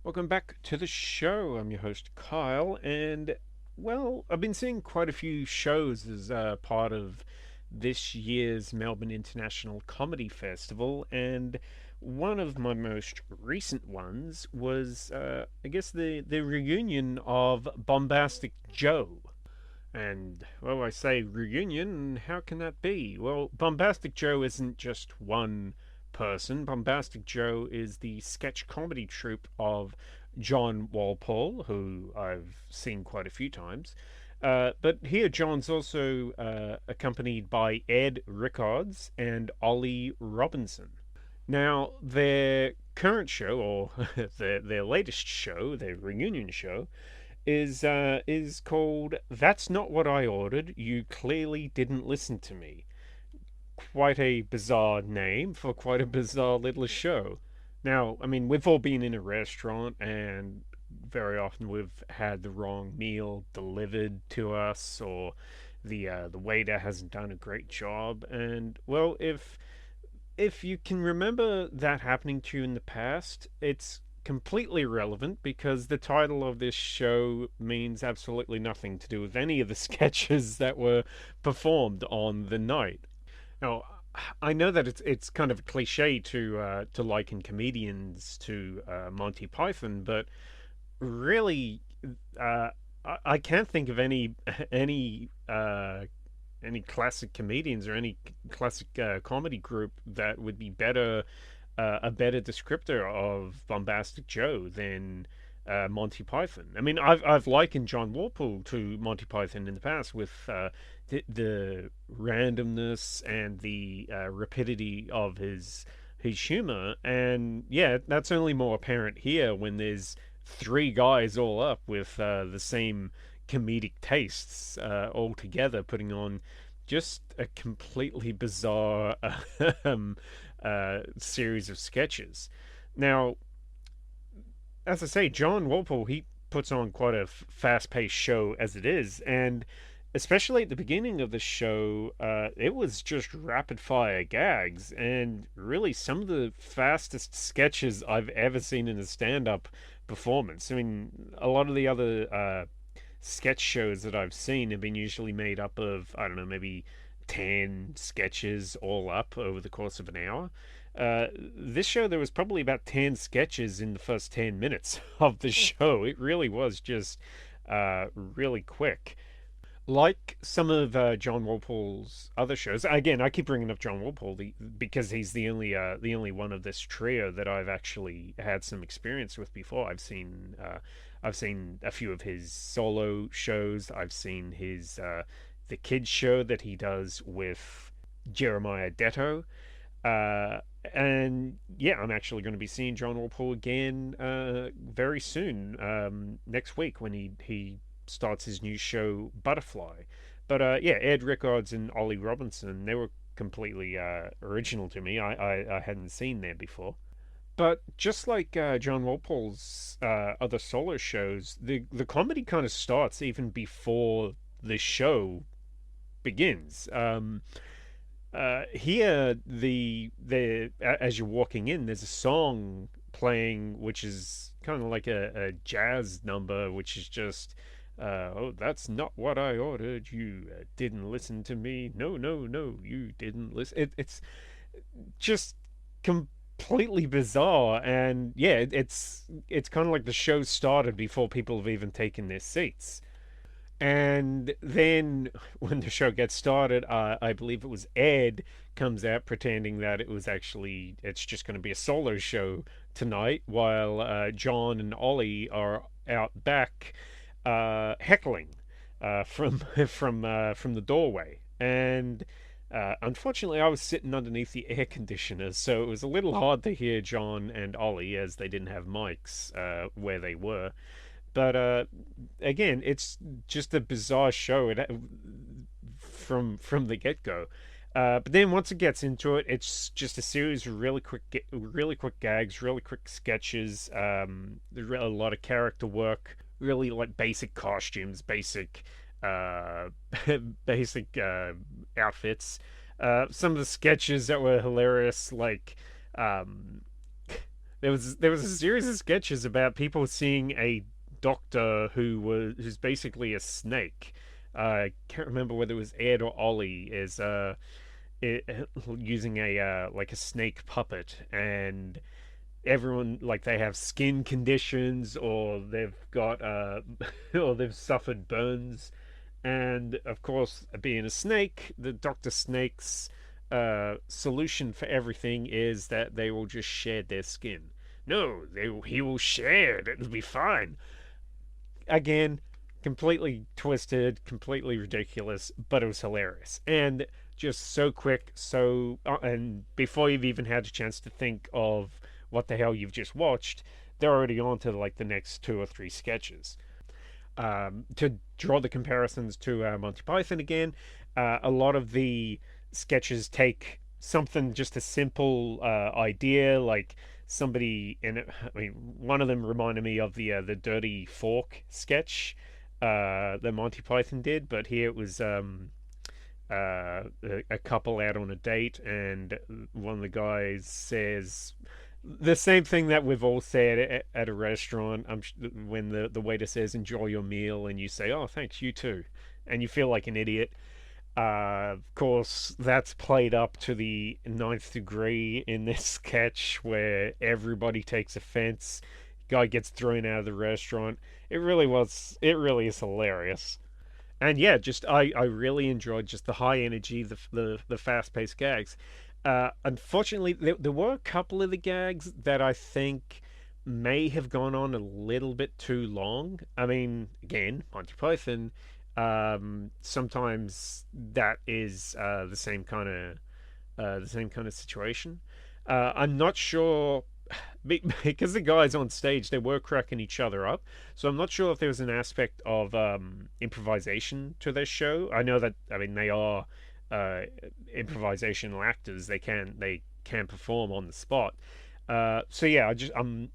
Welcome back to the show. I'm your host, Kyle, and I've been seeing quite a few shows as part of this year's Melbourne International Comedy Festival, and one of my most recent ones was, I guess, the reunion of Bombastic Joe. And, I say reunion, how can that be? Well, Bombastic Joe isn't just one person. Bombastic Joe is the sketch comedy troupe of John Walpole, who I've seen quite a few times. But here, John's also accompanied by Ed Rickards and Ollie Robinson. Now, their current show, or their latest show, their reunion show, is called "That's Not What I Ordered. You Clearly Didn't Listen to Me." Quite a bizarre name for quite a bizarre little show. Now, I mean, we've all been in a restaurant, and very often we've had the wrong meal delivered to us, or the waiter hasn't done a great job. And if you can remember that happening to you in the past, it's completely irrelevant because the title of this show means absolutely nothing to do with any of the sketches that were performed on the night. Now, I know that it's kind of a cliche to liken comedians to Monty Python, but really, I can't think of any classic comedians or any classic comedy group that would be a better descriptor of Bombastic Joe than Monty Python. I mean, I've likened John Walpole to Monty Python in the past with the randomness and the rapidity of his humor, and yeah, that's only more apparent here when there's three guys all up with the same comedic tastes all together, putting on just a completely bizarre series of sketches. Now, as I say, John Walpole, he puts on quite a fast paced show as it is, and especially at the beginning of the show, it was just rapid fire gags, and really some of the fastest sketches I've ever seen in a stand up performance. I mean, a lot of the other sketch shows that I've seen have been usually made up of, I don't know, maybe 10 sketches all up over the course of an hour. This show, there was probably about 10 sketches in the first 10 minutes of the show. It really was just really quick. Like some of John Walpole's other shows, again, I keep bringing up John Walpole because he's the only one of this trio that I've actually had some experience with before. I've seen a few of his solo shows. I've seen his the kids show that he does with Jeremiah Detto. And yeah, I'm actually going to be seeing John Walpole again very soon, next week when he starts his new show Butterfly. But yeah, Ed Rickards and Ollie Robinson, they were completely original to me. I hadn't seen them before. But just like John Walpole's other solo shows, the comedy kind of starts even before the show begins. Here, the as you're walking in, there's a song playing, which is kind of like a jazz number, which is just, oh, that's not what I ordered. You didn't listen to me. No, no, no, you didn't listen. It's just completely bizarre, and yeah, it's kind of like the show started before people have even taken their seats. And then when the show gets started, I believe it was Ed comes out pretending that it's just going to be a solo show tonight, while John and Ollie are out back heckling from from the doorway. And unfortunately, I was sitting underneath the air conditioners, so it was a little hard to hear John and Ollie as they didn't have mics where they were. But again, it's just a bizarre show from the get go. But then once it gets into it, it's just a series of really quick gags, really quick sketches. There's a lot of character work, really like basic costumes, uh, basic outfits. Some of the sketches that were hilarious, like um, there was a series of sketches about people seeing a doctor who's basically a snake. I can't remember whether it was Ed or Ollie is it, using a like a snake puppet, and everyone like they have skin conditions or they've got or they've suffered burns, and of course, being a snake, the Doctor Snake's solution for everything is that they will just shed their skin. No, he will shed. It'll be fine. Again, completely twisted, completely ridiculous, but it was hilarious and just so quick. And before you've even had a chance to think of what the hell you've just watched, they're already on to like the next two or three sketches. To draw the comparisons to Monty Python again, a lot of the sketches take something just a simple idea, like somebody in it. I mean, one of them reminded me of the Dirty Fork sketch that Monty Python did, but here it was a couple out on a date, and one of the guys says the same thing that we've all said at a restaurant. When the waiter says "enjoy your meal" and you say "oh, thanks, you too," and you feel like an idiot. Of course, that's played up to the ninth degree in this sketch where everybody takes offense. Guy gets thrown out of the restaurant. It really was. It really is hilarious. And yeah, just I really enjoyed just the high energy, the fast paced gags. Unfortunately, there were a couple of the gags that I think may have gone on a little bit too long. I mean, again, Monty Python. Sometimes that is the same kind of situation. I'm not sure because the guys on stage they were cracking each other up, so I'm not sure if there was an aspect of improvisation to this show. I know that I mean they are uh, improvisational actors; they can perform on the spot. So yeah, I'm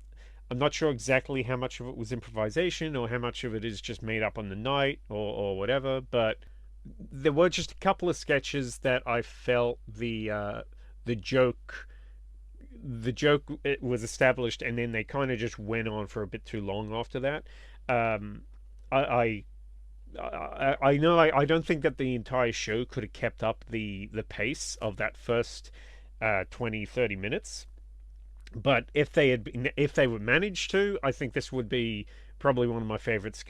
not sure exactly how much of it was improvisation or how much of it is just made up on the night or whatever, but there were just a couple of sketches that I felt the joke the joke it was established and then they kind of just went on for a bit too long after that. Um, I, I know I don't think that the entire show could have kept up the pace of that first 20-30 minutes, but if they would managed to, I think this would be probably one of my favorite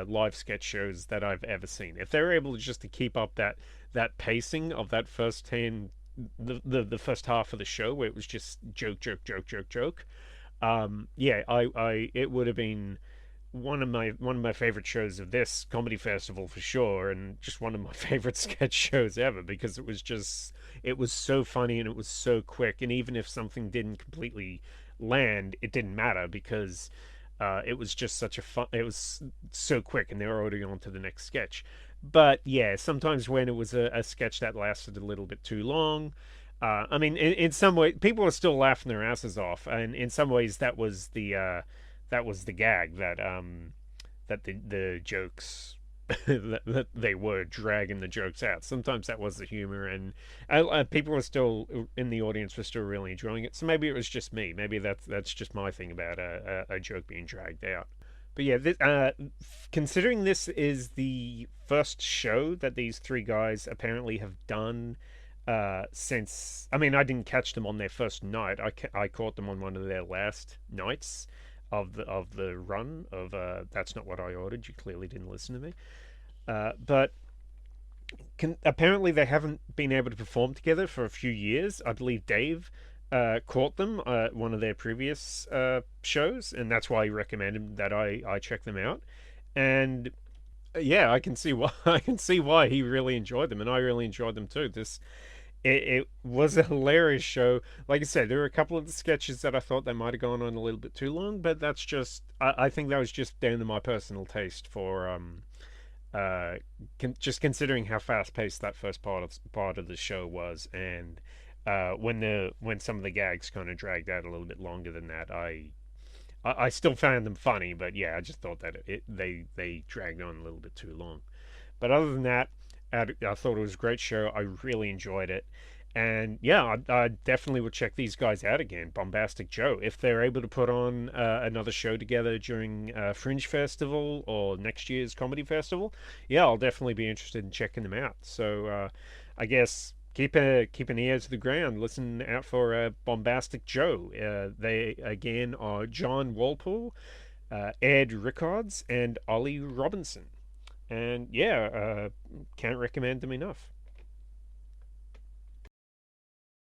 live sketch shows that I've ever seen. If they were able to just to keep up that pacing of that first 10 the first half of the show where it was just joke joke joke joke joke, yeah, I it would have been one of my favorite shows of this comedy festival for sure, and just one of my favorite sketch shows ever because it was so funny and it was so quick, and even if something didn't completely land, it didn't matter because it was just such a fun. It was so quick, and they were already on to the next sketch. But yeah, sometimes when it was a sketch that lasted a little bit too long, I mean, in some way, people were still laughing their asses off, and in some ways, that was the gag that the jokes that they were dragging the jokes out. Sometimes that was the humor, and people were still in the audience were still really enjoying it. So maybe it was just me. Maybe that's just my thing about a joke being dragged out. But yeah, considering this is the first show that these three guys apparently have done since. I mean, I didn't catch them on their first night. I caught them on one of their last nights of the run of That's Not What I Ordered. You clearly didn't listen to me. But apparently they haven't been able to perform together for a few years. I believe Dave caught them at one of their previous shows, and that's why he recommended that I check them out. And yeah, I can see why I can see why he really enjoyed them, and I really enjoyed them too. It was a hilarious show. Like I said, there were a couple of the sketches that I thought they might have gone on a little bit too long, but that's just I think that was just down to my personal taste for just considering how fast paced that first part of the show was, and when some of the gags kind of dragged out a little bit longer than that, I still found them funny, but yeah, I just thought that they dragged on a little bit too long. But other than that, I thought it was a great show. I really enjoyed it, And yeah, I definitely would check these guys out again. Bombastic Joe, if they're able to put on another show together during Fringe Festival or next year's Comedy Festival, yeah, I'll definitely be interested in checking them out. So I guess keep an ear to the ground. Listen out for Bombastic Joe. They again are John Walpole, Ed Rickards, and Ollie Robinson. And yeah, can't recommend them enough.